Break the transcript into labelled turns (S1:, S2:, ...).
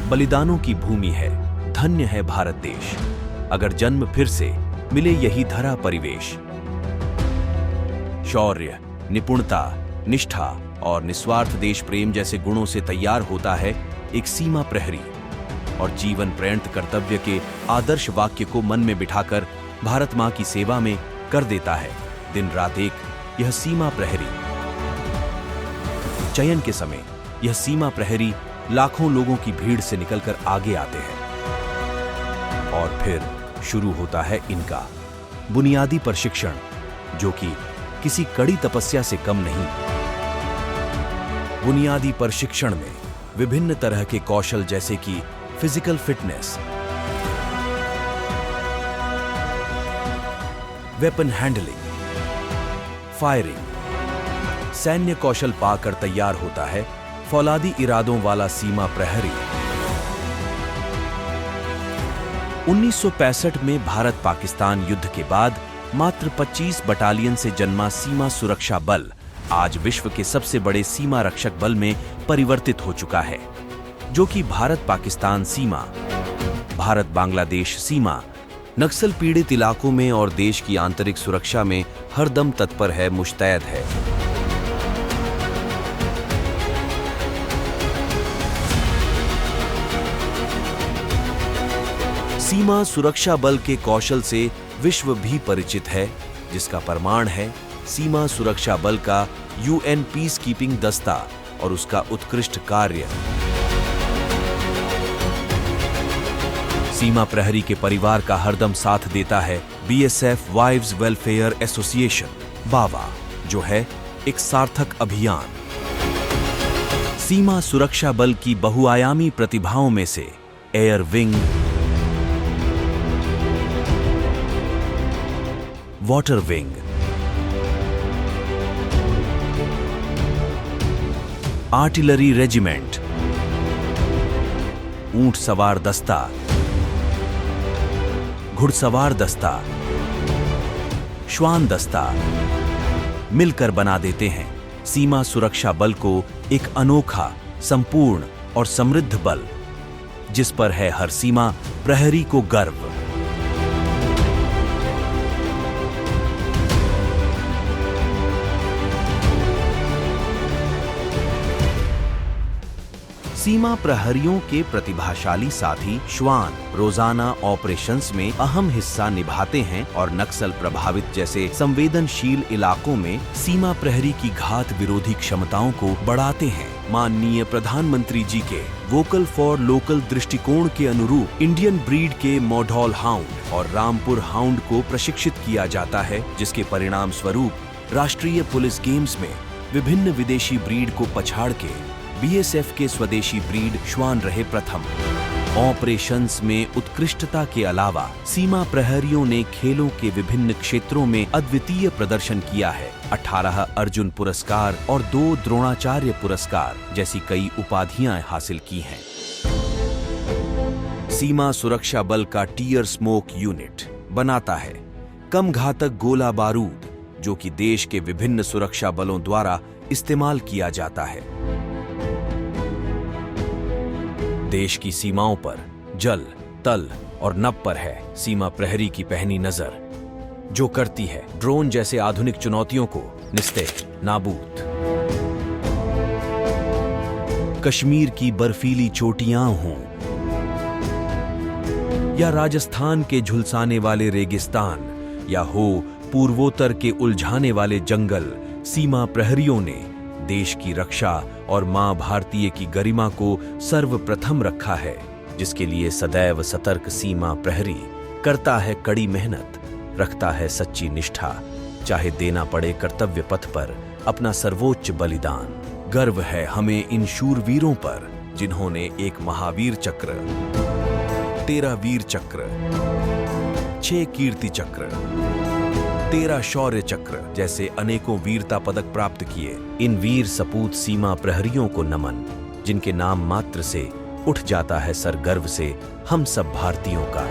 S1: बलिदानों की भूमि है, धन्य है भारत देश। अगर जन्म फिर से मिले यही धरा परिवेश। शौर्य, निपुणता, निष्ठा और निस्वार्थ देश प्रेम जैसे गुणों से तैयार होता है एक सीमा प्रहरी, और जीवन पर्यंत कर्तव्य के आदर्श वाक्य को मन में बिठाकर भारत मां की सेवा में कर देता है दिन रात एक यह सीमा प्रहरी। चयन के समय यह सीमा प्रहरी लाखों लोगों की भीड़ से निकलकर आगे आते हैं और फिर शुरू होता है इनका बुनियादी प्रशिक्षण, जो कि किसी कड़ी तपस्या से कम नहीं। बुनियादी प्रशिक्षण में विभिन्न तरह के कौशल जैसे कि physical fitness, weapon handling, firing, सैन्य कौशल पाकर तैयार होता है फौलादी इरादों वाला सीमा प्रहरी। 1965 में भारत पाकिस्तान युद्ध के बाद मात्र 25 बटालियन से जन्मा सीमा सुरक्षा बल आज विश्व के सबसे बड़े सीमा रक्षक बल में परिवर्तित हो चुका है, जो कि भारत पाकिस्तान सीमा, भारत बांग्लादेश सीमा, नक्सल पीड़ित इलाकों में और देश की आंतरिक सुरक्षा में हरदम तत्पर है, मुस्तैद है। सीमा सुरक्षा बल के कौशल से विश्व भी परिचित है, जिसका प्रमाण है सीमा सुरक्षा बल का यूएन पीस कीपिंग दस्ता और उसका उत्कृष्ट कार्य। सीमा प्रहरी के परिवार का हरदम साथ देता है बीएसएफ वाइव्स वेलफेयर एसोसिएशन बावा, जो है एक सार्थक अभियान। सीमा सुरक्षा बल की बहुआयामी प्रतिभाओं में से air wing, water wing, artillery regiment, ऊंट सवार दस्ता, घुड़सवार दस्ता, श्वान दस्ता मिलकर बना देते हैं सीमा सुरक्षा बल को एक अनोखा, संपूर्ण और समृद्ध बल, जिस पर है हर सीमा प्रहरी को गर्व। सीमा प्रहरियों के प्रतिभाशाली साथी श्वान रोजाना ऑपरेशंस में अहम हिस्सा निभाते हैं और नक्सल प्रभावित जैसे संवेदनशील इलाकों में सीमा प्रहरी की घात विरोधी क्षमताओं को बढ़ाते हैं। माननीय प्रधानमंत्री जी के वोकल फॉर लोकल दृष्टिकोण के अनुरूप इंडियन ब्रीड के मॉडल हाउंड और रामपुर हाउंड को प्रशिक्षित किया जाता है, जिसके परिणाम स्वरूप राष्ट्रीय पुलिस गेम्स में विभिन्न विदेशी ब्रीड को पछाड़ के बीएसएफ के स्वदेशी ब्रीड श्वान रहे प्रथम। ऑपरेशंस में उत्कृष्टता के अलावा सीमा प्रहरियों ने खेलों के विभिन्न क्षेत्रों में अद्वितीय प्रदर्शन किया है। 18 अर्जुन पुरस्कार और 2 द्रोणाचार्य पुरस्कार जैसी कई उपाधियां हासिल की हैं। सीमा सुरक्षा बल का टियर स्मोक यूनिट बनाता है कम घातक गोला बारूद, जो कि देश के विभिन्न सुरक्षा बलों द्वारा इस्तेमाल किया जाता है। देश की सीमाओं पर जल, तल और नभ पर है सीमा प्रहरी की पैनी नजर, जो करती है ड्रोन जैसे आधुनिक चुनौतियों को निस्ते नाबूद। कश्मीर की बर्फीली चोटियां हों या राजस्थान के झुलसाने वाले रेगिस्तान, या हो पूर्वोत्तर के उलझाने वाले जंगल, सीमा प्रहरियों ने देश की रक्षा और मां भारतीय की गरिमा को सर्वप्रथम रखा है, जिसके लिए सदैव सतर्क सीमा प्रहरी करता है कड़ी मेहनत, रखता है सच्ची निष्ठा, चाहे देना पड़े कर्तव्य पथ पर अपना सर्वोच्च बलिदान। गर्व है हमें इन शूरवीरों पर, जिन्होंने एक महावीर चक्र, 13 वीर चक्र, 6 कीर्ति चक्र, 13 शौर्य चक्र जैसे अनेकों वीरता पदक प्राप्त किए। इन वीर सपूत सीमा प्रहरियों को नमन, जिनके नाम मात्र से उठ जाता है सर गर्व से हम सब भारतीयों का।